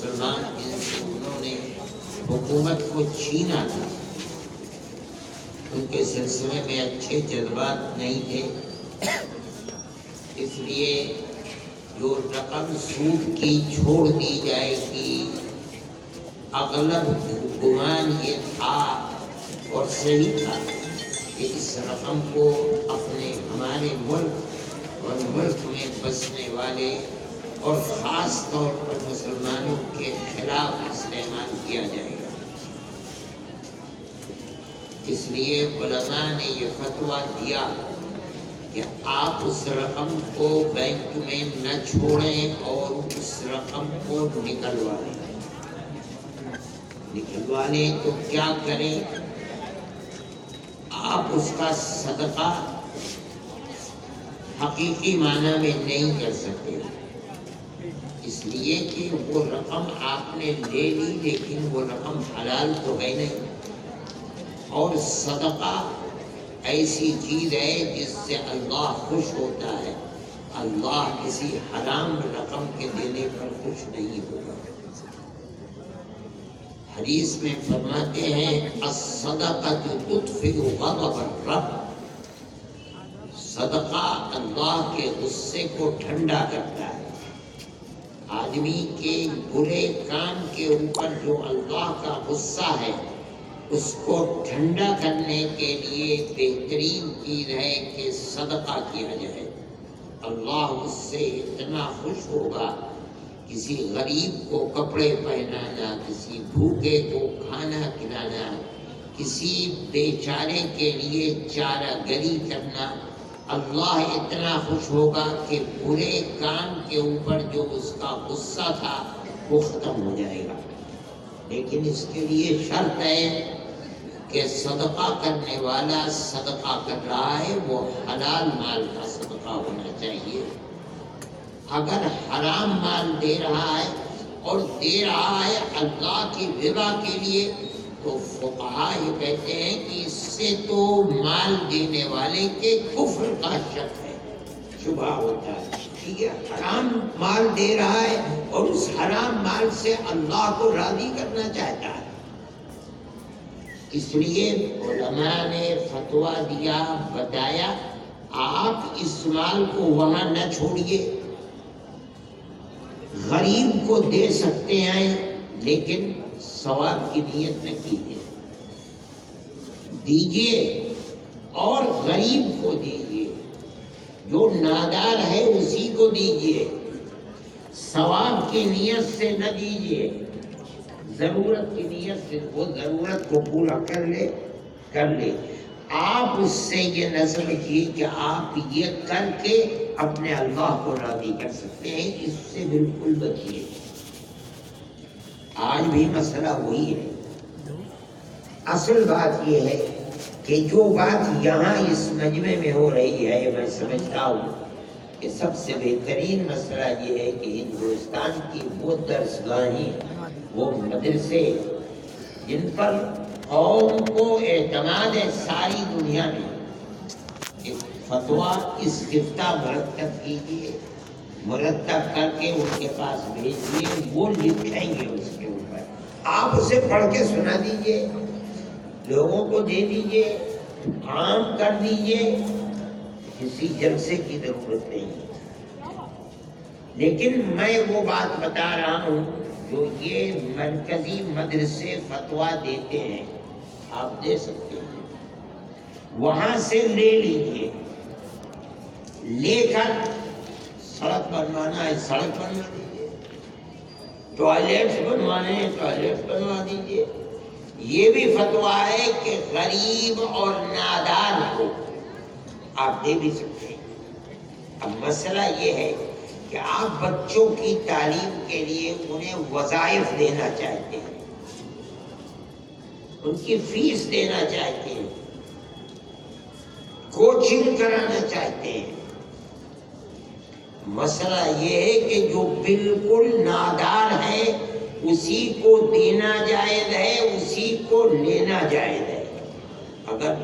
مسلمان جن سے انہوں نے حکومت کو چھینا تھا، ان کے سلسلے میں اچھے جذبات نہیں تھے، اس لیے جو رقم سود کی چھوڑ دی جائے گی، اغلب گمان یہ تھا اور صحیح تھا کہ اس رقم کو ہمارے ملک اور ملک میں بسنے والے اور خاص طور پر مسلمانوں کے خلاف استعمال کیا جائے گا۔ اس لیے علماء نے یہ فتویٰ دیا کہ آپ اس رقم کو بینک میں نہ چھوڑیں اور اس رقم کو نکلوا لیں تو کیا کریں؟ آپ اس کا صدقہ حقیقی معنی میں نہیں کر سکتے، اس لیے کہ وہ رقم آپ نے لے لی لیکن وہ رقم حلال تو ہے نہیں، اور صدقہ ایسی چیز ہے جس سے اللہ خوش ہوتا ہے، اللہ کسی حرام رقم کے دینے پر خوش نہیں ہوگا۔ حدیث میں فرماتے ہیں الصدقۃ تطفئ غضب الرب، صدقہ اللہ کے غصے کو ٹھنڈا کرتا ہے۔ آدمی کے برے کام کے اوپر جو اللہ کا غصہ ہے اس کو ٹھنڈا کرنے کے لیے بہترین چیز ہے کہ صدقہ کیا جائے۔ اللہ اس سے اتنا خوش ہوگا، کسی غریب کو کپڑے پہنانا، کسی بھوکے کو کھانا کھلانا، کسی بیچارے کے لیے چارہ گری کرنا، اللہ اتنا خوش ہوگا کہ برے کام کے اوپر جو اس کا غصہ تھا وہ ختم ہو جائے گا۔ لیکن اس کے لیے شرط ہے کہ صدقہ کرنے والا صدقہ کر رہا ہے وہ حلال مال کا صدقہ ہونا چاہیے۔ اگر حرام مال دے رہا ہے اور دے رہا ہے اللہ کی رضا کے لیے تو فقہا یہ کہتے ہیں کہ اس سے تو مال دینے والے کے کفر کا شک ہے، شبہ ہوتا ہے۔ ٹھیک ہے، حرام مال دے رہا ہے اور اس حرام مال سے اللہ کو راضی کرنا چاہتا ہے۔ اس لیے علماء نے فتویٰ دیا، بتایا آپ اس مال کو وہاں نہ چھوڑیے، غریب کو دے سکتے ہیں لیکن ثواب کی نیت نہ کیجیے، دیجیے اور غریب کو دیجیے، جو نادار ہے اسی کو دیجیے، ثواب کی نیت سے نہ دیجیے، ضرورت کی نیت سے وہ ضرورت کو پورا کر لے۔ آپ اس سے یہ نظر رکھیے کہ آپ یہ کر کے اپنے اللہ کو راضی کر سکتے ہیں، اس سے بالکل بچیے۔ آج بھی مسئلہ وہی ہے۔ اصل بات یہ ہے کہ جو بات یہاں اس مجمع میں ہو رہی ہے، میں سمجھتا ہوں کہ سب سے بہترین مسئلہ یہ ہے کہ ہندوستان کی وہ درسگاہیں، وہ مدرسے جن پر قوم کو اعتماد ہے ساری دنیا میں، ایک فتویٰ اس گفتہ مرتب کیجیے، مرتب کر کے ان کے پاس بھیجیے، وہ لکھیں گے اس کے اوپر، آپ اسے پڑھ کے سنا دیجیے، لوگوں کو دے دیجیے، عام کر دیجیے، کسی جلسے کی ضرورت نہیں۔ لیکن میں وہ بات بتا رہا ہوں جو یہ مرکزی مدرسے فتویٰ دیتے ہیں، آپ دے سکتے ہیں، وہاں سے لے لیجیے، لے کر سڑک بنوانا ہے سڑک بنوا دیجیے، ٹوائلٹس بنوانے ہیں ٹوائلٹس بنوا دیجیے۔ یہ بھی فتویٰ ہے کہ غریب اور نادار کو آپ دے بھی سکتے ہیں۔ اب مسئلہ یہ ہے کہ آپ بچوں کی تعلیم کے لیے انہیں وظائف دینا چاہتے ہیں، ان کی فیس دینا چاہتے ہیں، کوچنگ کرانا چاہتے ہیں۔ مسئلہ یہ ہے کہ جو بالکل نادار ہے اسی کو دینا جائز ہے، اسی کو لینا جائز ہے۔ اگر